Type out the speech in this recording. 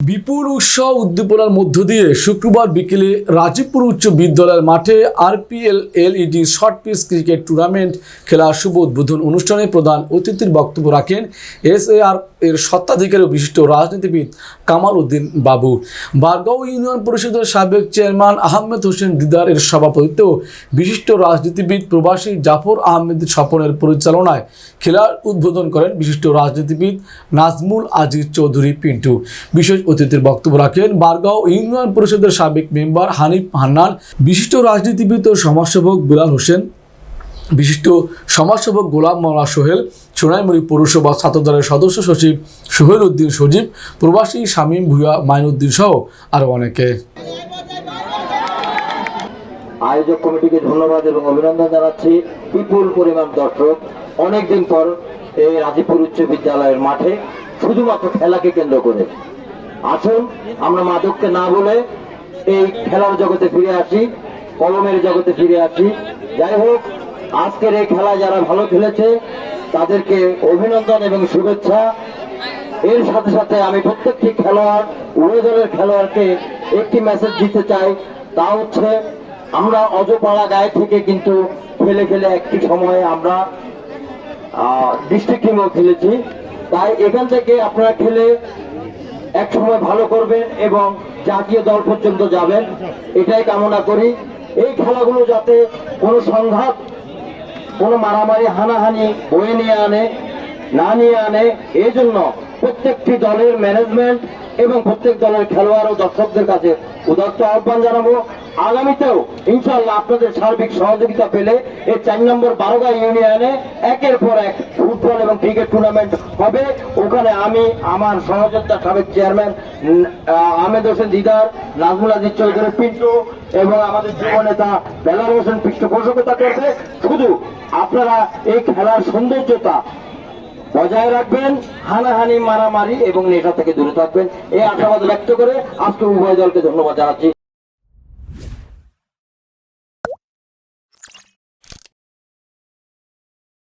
বিপুল উৎসব উদ্দীপনার মধ্য দিয়ে শুক্রবার বিকেলে রাজীবপুর উচ্চ বিদ্যালয়ের মাঠে RPL LED short pitch cricket tournament খেলার শুভ উদ্বোধন অনুষ্ঠানে প্রধান অতিথির বক্তব্য রাখেন এসএআর এর স্বত্বাধিকারী বিশিষ্ট রাজনীতিবিদ কামাল উদ্দিন বাবু। বারগাঁও ইউনিয়ন পরিষদের সাবেক চেয়ারম্যান আহমেদ হোসেন দিদার এর সভাপতিত্বে বিশিষ্ট রাজনীতিবিদ প্রবাসী জাফর আহমেদ স্বপনের পরিচালনায় খেলার উদ্বোধন করেন বিশিষ্ট রাজনীতিবিদ নাজমুল আজিজ চৌধুরী পিন্টু। বিশেষ অতিথির বক্তব্য রাখেন বারগাঁও ইউনিয়ন পরিষদের সাবেক মেম্বার হানিফ হান্নান, বিশিষ্ট রাজনীতিবিদ ও সমাজসেবক বিলাল হোসেন, বিশিষ্ট সমাজসেবক গোলাম মাওলা সোহেল, সোনাইমুড়ি পৌরসভা ছাত্রদলের সদস্য সচিব সোহেল উদ্দিন সজীব, প্রবাসী শামীম ভুঁইয়া মাইনুদ্দিন সহ আরও অনেকে। আয়োজক কমিটিকে ধন্যবাদ এবং অভিনন্দন জানাচ্ছি। বিপুল পরিমাণ দর্শক অনেকদিন পর এই রাজীবপুর উচ্চ বিদ্যালয়ের মাঠে শুধুমাত্র খেলাকে কেন্দ্র করে। আসুন আমরা মাদককে না বলে এই খেলার জগতে ফিরে আসি, কলমের জগতে ফিরে আসি। যাই হোক, আজকের এই খেলা যারা ভালো খেলেছে তাদেরকে অভিনন্দন এবং শুভেচ্ছা। এর সাথে সাথে আমি প্রত্যেকটি খেলোয়াড়, উভয় দলের খেলোয়াড়কে একটি মেসেজ দিতে চাই, তা হচ্ছে আমরা অজপাড়া গায়ে থেকে কিন্তু খেলে খেলে একটি সময়ে আমরা ডিস্ট্রিক্ট টিমও খেলেছি। তাই এখান থেকে আপনারা খেলে এক সময় ভালো করবেন এবং জাতীয় দল পর্যন্ত যাবেন, এটাই কামনা করি। এই খেলাগুলো যাতে কোনো সংঘাত, কোনো মারামারি হানাহানি বয়ে নিয়ে আনে, এই জন্য প্রত্যেকটি দলের ম্যানেজমেন্ট এবং প্রত্যেক দলের খেলোয়াড় ও দর্শকদের কাছে উদাত্ত আহ্বান জানাবো। আগামীতেও ইনশাআল্লাহ আপনাদের সার্বিক সহযোগিতা পেলে এই 4 নম্বর বারগাঁও ইউনিয়নে একের পর এক ফুটবল এবং ক্রিকেট টুর্নামেন্ট হবে। ওখানে আমি আমার সহযোদ্ধা সাবেক চেয়ারম্যান আহমেদ হোসেন দিদার, নাজমুল আজিজ চৌধুরী পিন্টু এবং আমাদের যুব নেতা বেলাল হোসেন পৃষ্ঠপোষকতা করবে। শুধু আপনারা এই খেলার সৌন্দর্যতা বজায় রাখবেন, হানাহানি মারামারি এবং নেশা থেকে দূরে থাকবেন, এই আশাবাদ ব্যক্ত করে আজকে উভয় দলকে ধন্যবাদ জানাচ্ছি।